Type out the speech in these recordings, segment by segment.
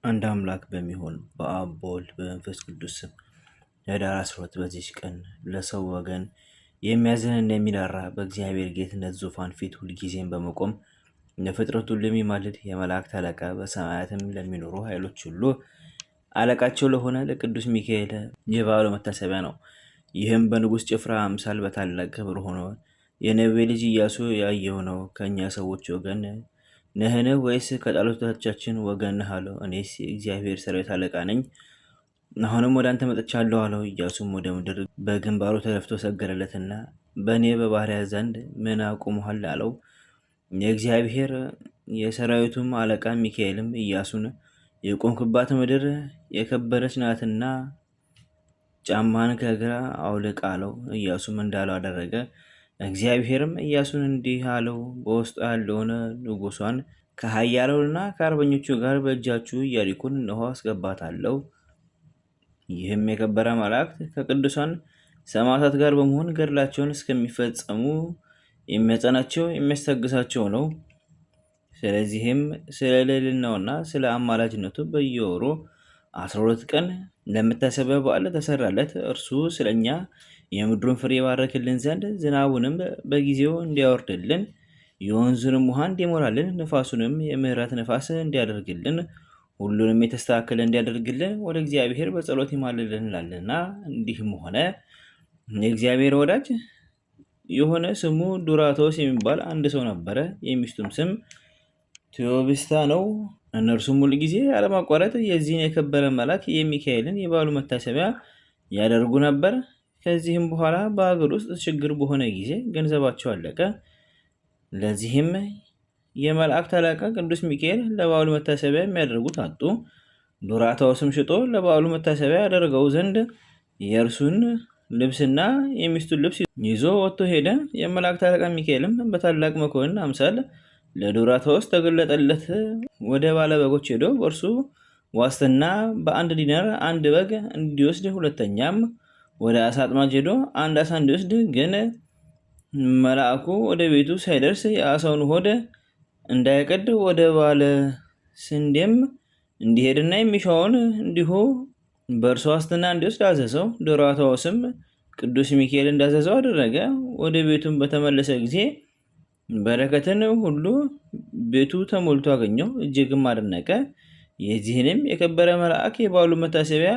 አንድ አምላክ በሚሆን በአብ በወልድ በመንፈስ ቅዱስ ስም ህዳር 12 በዚች ቀን ለሰው ወገን የሚያዝንና የሚራራ በእግዚአብሔር ጌትነት ዙፋን ፊት ሁልጊዜም በመቆም ለፍጥረቱ ሁሉ የሚማልድ የመላእክት አለቃ በሰማያትም ለሚኖሩ ኃይሎች ሁሉ አለቃቸው ለሆነ ለቅዱስ ሚካኤል የበዓሉ መታሰቢያ ነው። ይህም በንጉሥ ጭፍራ አምሳል በታላቅ ክብር ሆኖ የነዌ ልጅ ኢያሱ ያየው ነው። ከእኛ ሰዎች ወገን ነህን ወይስ ከጠላቶቻችን ወገን ነህ አለው። እኔስ የእግዚአብሔር ሰራዊት አለቃ ነኝ፣ አሁንም ወደ አንተ መጥቻለሁ አለው። ኢያሱም ወደ ምድር በግንባሩ ተደፍቶ ሰገደለትና በእኔ በባሪያ ዘንድ ምን አቁመሃል አለው። የእግዚአብሔር የሰራዊቱም አለቃ ሚካኤልም ኢያሱን የቆምክባት ምድር የከበረች ናትና ጫማን ከእግር አውልቅ አለው። ኢያሱም እንዳለው አደረገ። እግዚአብሔርም ኢያሱን እንዲህ አለው፣ በውስጡ ያለውን ንጉሷን ከኃያላኑና ከአርበኞቹ ጋር በእጃችሁ ኢያሪኮን እነሆ አስገባታለሁ። ይህም የከበረ መላእክት ከቅዱሳን ሰማዕታት ጋር በመሆን ገድላቸውን እስከሚፈጸሙ የሚያጸናቸው የሚያስታግሳቸው ነው። ስለዚህም ስለ ልዕልናውና ስለ አማላጅነቱ በየወሩ 12 ቀን ለመታሰቢያ በዓል ተሰራለት። እርሱ ስለኛ የምድሩን ፍሬ ባረክልን ዘንድ ዝናቡንም በጊዜው እንዲያወርድልን፣ የወንዙንም ውሃ እንዲሞላልን፣ ነፋሱንም የምህረት ነፋስ እንዲያደርግልን፣ ሁሉንም የተስተካከለ እንዲያደርግልን ወደ እግዚአብሔር በጸሎት ይማልልናልና። እንዲህም ሆነ። የእግዚአብሔር ወዳጅ የሆነ ስሙ ዱራቶስ የሚባል አንድ ሰው ነበረ። የሚስቱም ስም ቴዎብስታ ነው። እነርሱም ሁል ጊዜ ያለማቋረጥ የዚህን የከበረ መልአክ የሚካኤልን የበዓሉ መታሰቢያ ያደርጉ ነበር። ከዚህም በኋላ በሀገር ውስጥ ችግር በሆነ ጊዜ ገንዘባቸው አለቀ። ለዚህም የመላእክት አለቃ ቅዱስ ሚካኤል ለበዓሉ መታሰቢያ የሚያደርጉት አጡ። ዱራታውስም ሽጦ ለበዓሉ መታሰቢያ ያደርገው ዘንድ የእርሱን ልብስና የሚስቱን ልብስ ይዞ ወጥቶ ሄደ። የመላእክት አለቃ ሚካኤልም በታላቅ መኮንን አምሳል ለዱራታውስ ተገለጠለት። ወደ ባለበጎች ሄዶ በእርሱ ዋስትና በ1 ዲናር 1 በግ እንዲወስድ፣ ሁለተኛም ወደ አሳ አጥማጅ ሄዶ 1 አሳ እንዲወስድ፣ ግን መልአኩ ወደ ቤቱ ሳይደርስ የአሳውን ሆድ እንዳይቀድ ወደ ባለ ስንዴም እንዲሄድና የሚሻውን እንዲሁ በእርሱ ዋስትና እንዲወስድ አዘዘው። ዱራታውስም ቅዱስ ሚካኤል እንዳዘዘው አደረገ። ወደ ቤቱም በተመለሰ ጊዜ በረከትን ሁሉ ቤቱ ተሞልቶ አገኘው፣ እጅግም አደነቀ። የዚህንም የከበረ መልአክ የበዓሉ መታሰቢያ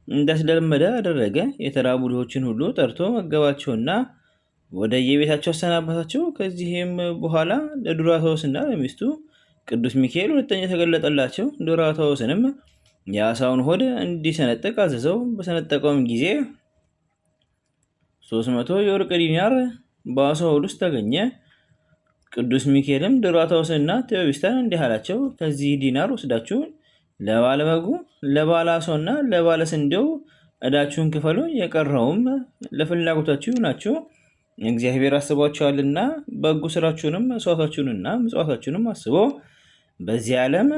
እንዳስለመደ አደረገ። የተራቡ ድሆችን ሁሉ ጠርቶ መገባቸውና ወደ የቤታቸው አሰናበታቸው። ከዚህም በኋላ ለዱራታውስና ለሚስቱ ቅዱስ ሚካኤል ሁለተኛ ተገለጠላቸው። ዱራታውስንም የአሳውን ሆድ እንዲሰነጥቅ አዘዘው። በሰነጠቀውም ጊዜ 300 የወርቅ ዲናር በአሳው ሆድ ውስጥ ተገኘ። ቅዱስ ሚካኤልም ዱራታውስንና ቴዎብስታን እንዲህ አላቸው፣ ከዚህ ዲናር ወስዳችሁ ለባለ በጉ፣ ለባለ አሳውና ለባለ ስንዴው ዕዳችሁን ክፈሉ። የቀረውም ለፍላጎታችሁ ናችሁ። እግዚአብሔር አስቧችኋልና በጎ ስራችሁንም መስዋዕታችሁንና ምጽዋታችሁንም አስቦ በዚህ ዓለም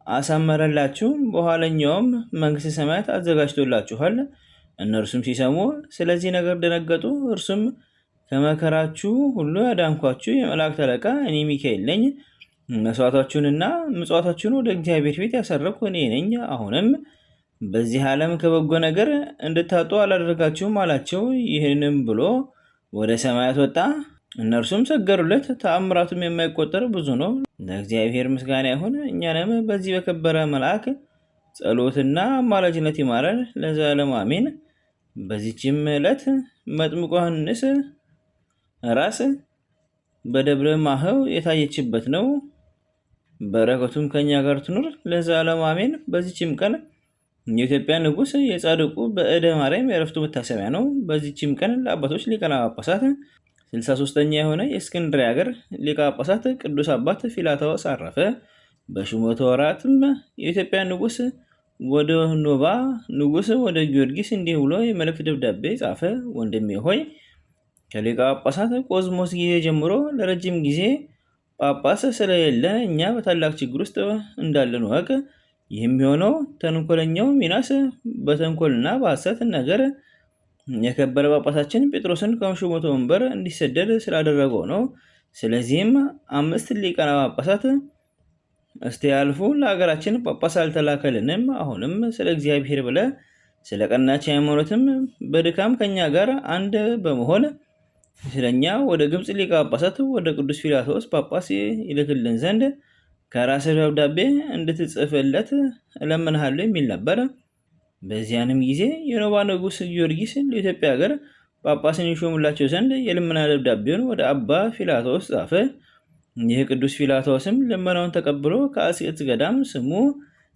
አሳመረላችሁ፣ በኋለኛውም መንግሥተ ሰማያት አዘጋጅቶላችኋል። እነርሱም ሲሰሙ ስለዚህ ነገር ደነገጡ። እርሱም ከመከራችሁ ሁሉ ያዳንኳችሁ የመላእክት አለቃ እኔ ሚካኤል ነኝ። መስዋዕታችሁንና ምጽዋታችሁን ወደ እግዚአብሔር ፊት ያሰረኩ እኔ ነኝ። አሁንም በዚህ ዓለም ከበጎ ነገር እንድታጡ አላደርጋችሁም አላቸው። ይህንም ብሎ ወደ ሰማያት ወጣ። እነርሱም ሰገሩለት። ተአምራቱም የማይቆጠር ብዙ ነው። ለእግዚአብሔር ምስጋና ይሁን። እኛንም በዚህ በከበረ መልአክ ጸሎትና አማላጅነት ይማረን ለዘላለሙ አሜን። በዚችም ዕለት መጥምቁ ዮሐንስ ራስ በደብረ ማህው የታየችበት ነው። በረከቱም ከኛ ጋር ትኑር ለዘላለሙ አሜን። በዚችም ቀን የኢትዮጵያ ንጉሥ የጻድቁ በእደ ማርያም የዕረፍቱ መታሰቢያ ነው። በዚችም ቀን ለአባቶች ሊቃነ ጳጳሳት 63ኛ የሆነ የእስክንድርያ ሀገር ሊቀ ጳጳሳት ቅዱስ አባት ፊላታዎስ አረፈ። በሹመቱ ወራትም የኢትዮጵያ ንጉሥ ወደ ኖባ ንጉሥ ወደ ጊዮርጊስ እንዲህ ብሎ የመልእክት ደብዳቤ ጻፈ። ወንድሜ ሆይ ከሊቀ ጳጳሳት ቆዝሞስ ጊዜ ጀምሮ ለረጅም ጊዜ ጳጳስ ስለሌለ እኛ በታላቅ ችግር ውስጥ እንዳለን ወቅ። ይህም የሆነው ተንኮለኛው ሚናስ በተንኮልና በሐሰት ነገር የከበረ ጳጳሳችን ጴጥሮስን ከሹመቱ ወንበር እንዲሰደድ ስላደረገው ነው። ስለዚህም 5 ሊቃነ ጳጳሳት እስቲ ያልፉ ለሀገራችን ጳጳስ አልተላከልንም። አሁንም ስለ እግዚአብሔር ብለ ስለ ቀናች ሃይማኖትም በድካም ከኛ ጋር አንድ በመሆን ስለኛ ወደ ግብፅ ሊቀ ጳጳሳት ወደ ቅዱስ ፊላቶስ ጳጳስ ይልክልን ዘንድ ከራስ ደብዳቤ እንድትጽፍለት እለምንሃለሁ የሚል ነበር። በዚያንም ጊዜ የኖባ ንጉሥ ጊዮርጊስ ለኢትዮጵያ ሀገር ጳጳስን ይሾሙላቸው ዘንድ የልመና ደብዳቤውን ወደ አባ ፊላቶስ ጻፈ። ይህ ቅዱስ ፊላቶስም ልመናውን ተቀብሎ ከአስቄጥስ ገዳም ስሙ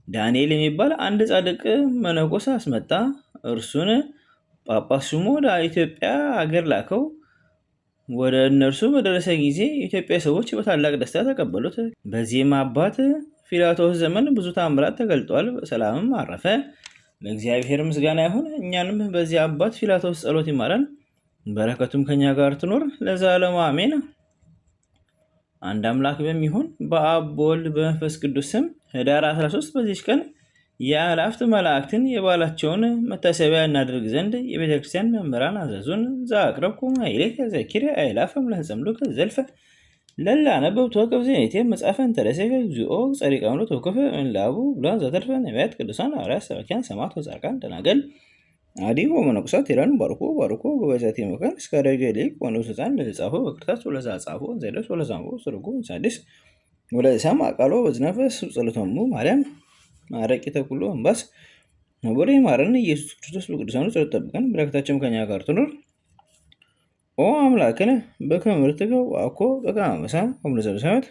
ዳንኤል የሚባል አንድ ጻድቅ መነኮስ አስመጣ። እርሱን ጳጳስ ሹሞ ወደ ኢትዮጵያ ሀገር ላከው። ወደ እነርሱ በደረሰ ጊዜ የኢትዮጵያ ሰዎች በታላቅ ደስታ ተቀበሉት። በዚህም አባት ፊላቶስ ዘመን ብዙ ታምራት ተገልጧል። በሰላምም አረፈ። ለእግዚአብሔር ምስጋና ይሁን። እኛንም በዚህ አባት ፊላቶስ ጸሎት ይማረን፣ በረከቱም ከኛ ጋር ትኖር ለዘላለሙ አሜን። አንድ አምላክ በሚሆን በአብ በወልድ በመንፈስ ቅዱስ ስም ህዳር 13 በዚች ቀን የአእላፍት መላእክትን የበዓላቸውን መታሰቢያ እናደርግ ዘንድ የቤተ ክርስቲያን መምህራን አዘዙን። ዘአቅረብኩ ማኅሌተ ዘኪርየ አእላፈ እምለተጸምዱከ ዘልፈ ለላ ነበብቱ ወከፍ ዜኔቴ መጽሐፈን ተረሴከ እግዚኦ ጸሪቀ እምነት ወከፈ እምእላቡ ብሉዓን ዘተርፈ ነቢያት ቅዱሳን ሐዋርያት ሰባክያን ሰማዕታት ወጻድቃን ደናግል አዲ ወመነኮሳት ይላሉ። ባርኮ ጉባኤዛቲ መካን እስከ አረገ ሊቅ ወንዑስ ሕፃን ለተጻፈው በክርታስ ወለዛ ጻፈው ዘደስ ወለዛንቦ ስርጉ ሳዲስ ወለሰማ ቃሎ በዝነፈስ ጸሎተሙ ማርያም ማረቂተ ኩሉ እምባስ ወሬ ማረን። ኢየሱስ ክርስቶስ በቅዱሳኑ ጸሎት ጠብቀን፣ በረከታቸውም ከኛ ጋር ትኑር። ኦ አምላክነ በከመ ምሕረትከ ወአኮ በከመ አመፃ ወእምነ ዘበሰማያት